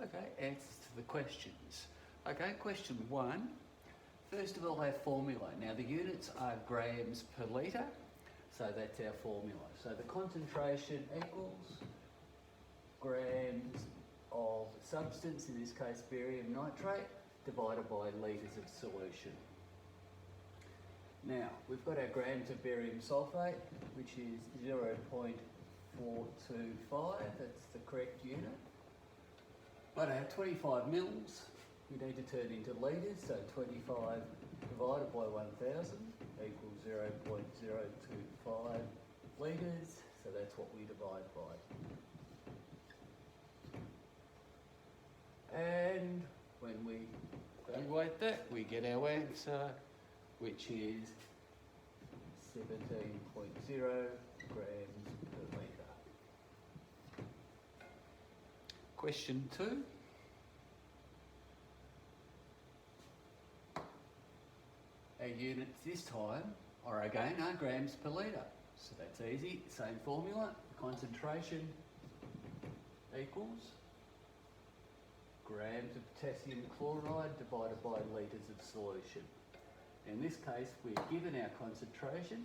Okay, answers to the questions. Okay, question 1. First of all, our formula. Now the units are grams per litre, so that's our formula. So the concentration equals grams of substance, in this case barium nitrate, divided by litres of solution. Now, we've got our grams of barium sulphate, which is 0.425, that's the correct unit. But our 25 mils, we need to turn into litres, so 25 divided by 1000 equals 0.025 litres, so that's what we divide by. And when we evaluate that, we get our answer, which is 17.0 grams per litre. Question 2. Our units this time are again grams per litre. So that's easy, same formula. Concentration equals grams of potassium chloride divided by litres of solution. In this case, we're given our concentration,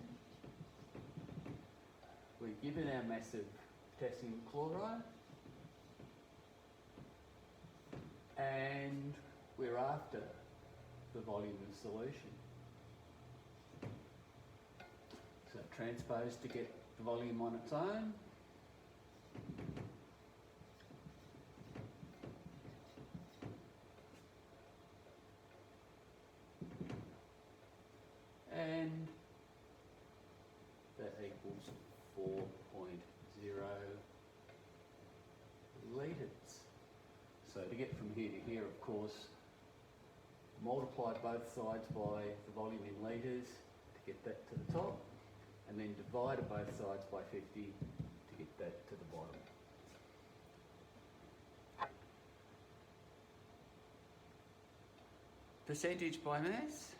we're given our mass of potassium chloride, and we're after the volume of solution. So transpose to get the volume on its own. And that equals 4.0 litres. So to get from here to here, of course, multiply both sides by the volume in litres to get that to the top, and then divide both sides by 50 to get that to the bottom. Percentage by mass.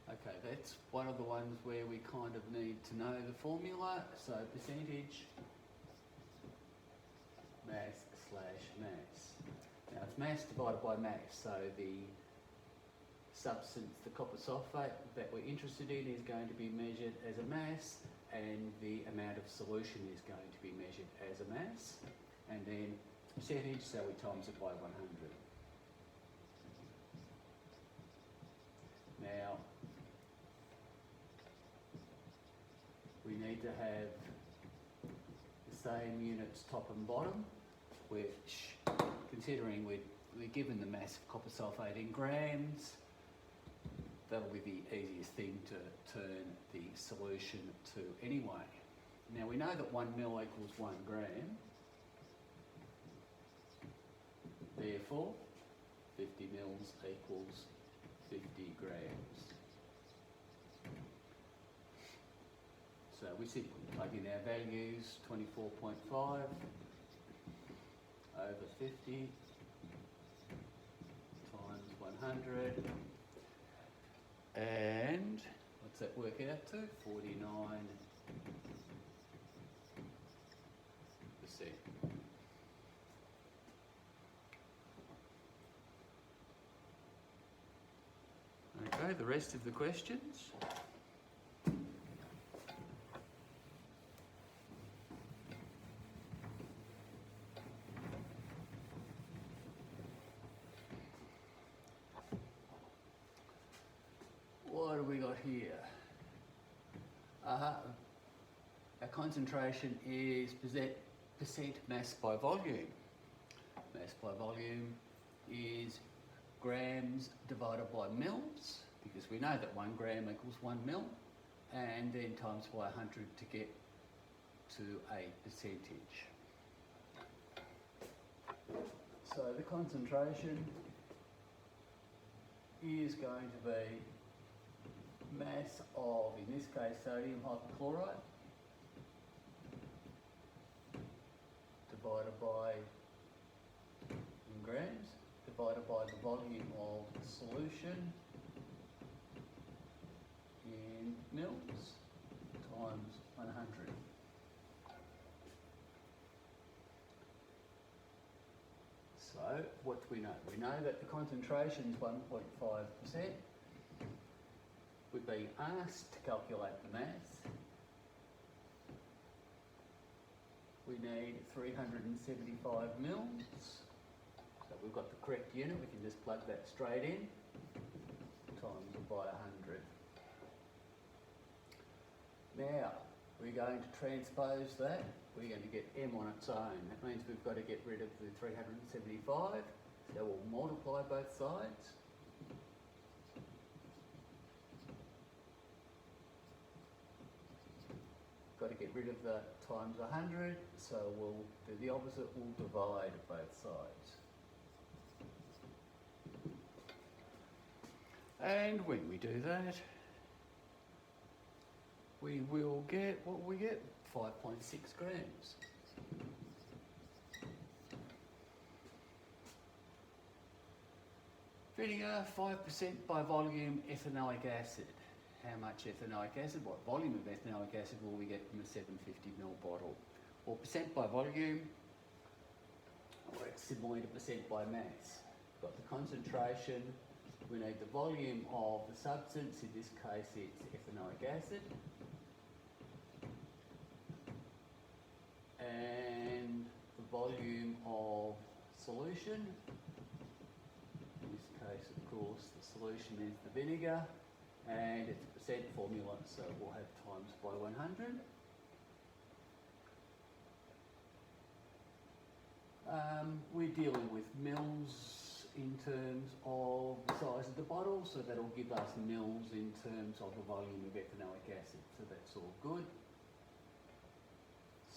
Okay, that's one of the ones where we kind of need to know the formula. So percentage mass slash mass. Now it's mass divided by mass, so the substance, the copper sulphate that we're interested in is going to be measured as a mass, and the amount of solution is going to be measured as a mass, and then percentage, so we times it by 100. Now, we need to have the same units top and bottom, which, considering we're given the mass of copper sulphate in grams, that'll be the easiest thing to turn the solution to anyway. Now we know that 1 mil equals 1 gram, therefore 50 mils equals 50 grams. So we simply plug in our values, 24.5 over 50 times 100, and what's that work out to? 49%. Okay, the rest of the questions. What have we got here? Our concentration is percent mass by volume. Mass by volume is grams divided by mils, because we know that 1 gram equals 1 mil, and then times by 100 to get to a percentage. So the concentration is going to be mass of, in this case, sodium hypochlorite divided by, in grams, divided by the volume of solution in mils times 100. what do we know? We know that the concentration is 1.5%. We've been asked to calculate the mass. We need 375 mils. So we've got the correct unit, we can just plug that straight in, times it by 100. Now, we're going to transpose that. We're going to get M on its own. That means we've got to get rid of the 375. So we'll multiply both sides. Got to get rid of the times 100, so we'll do the opposite, we'll divide both sides. And when we do that, we will get, what will we get? 5.6 grams. Vinegar, 5% by volume ethanoic acid. How much ethanoic acid, what volume of ethanoic acid will we get from a 750ml bottle? Well, percent by volume works similarly to percent by mass. We've got the concentration, we need the volume of the substance, in this case it's ethanoic acid, and the volume of solution. In this case, of course, the solution is the vinegar, and it's a percent formula, so we'll have times by 100. We're dealing with mils in terms of the size of the bottle, so that'll give us mils in terms of the volume of ethanoic acid, so that's all good.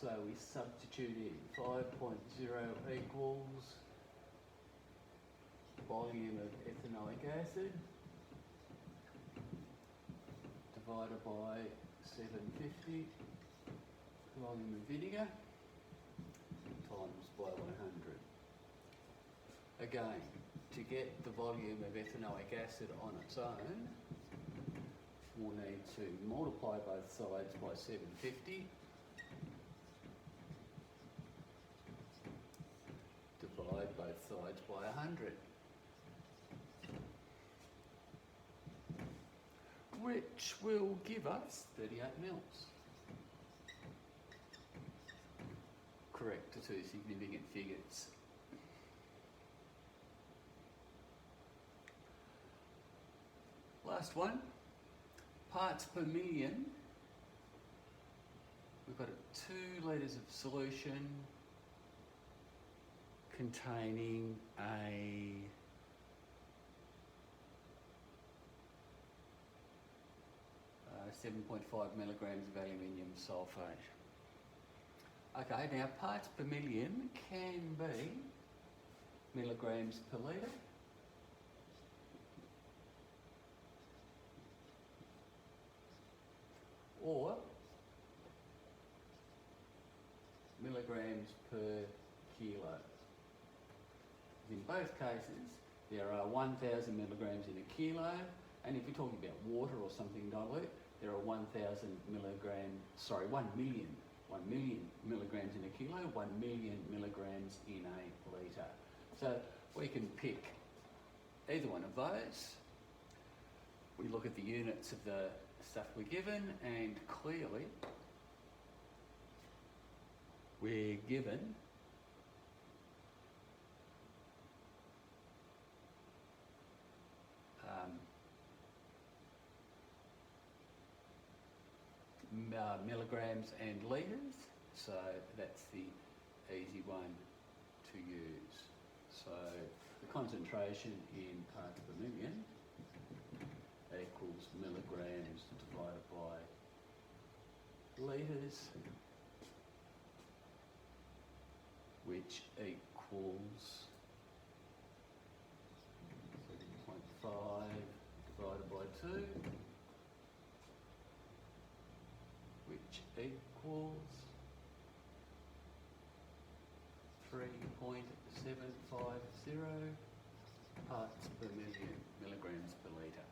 So we substitute in 5.0 equals volume of ethanoic acid divided by 750 volume of vinegar times by 100. Again, to get the volume of ethanoic acid on its own, we'll need to multiply both sides by 750, divide both sides by 100, which will give us 38 mils. Correct to two significant figures. Last one, parts per million. We've got 2 litres of solution containing a 7.5 milligrams of aluminium sulphate. Okay, now parts per million can be milligrams per litre, or milligrams per kilo. In both cases, there are 1,000 milligrams in a kilo, and if you're talking about water or something dilute, there are 1 million milligrams in a kilo, 1 million milligrams in a litre. So we can pick either one of those. We look at the units of the stuff we're given, and clearly we're given milligrams and litres, so that's the easy one to use. So the concentration in parts per million equals milligrams divided by litres, which equals 7.5 divided by 2, which equals 3.750 parts per million milligrams per litre.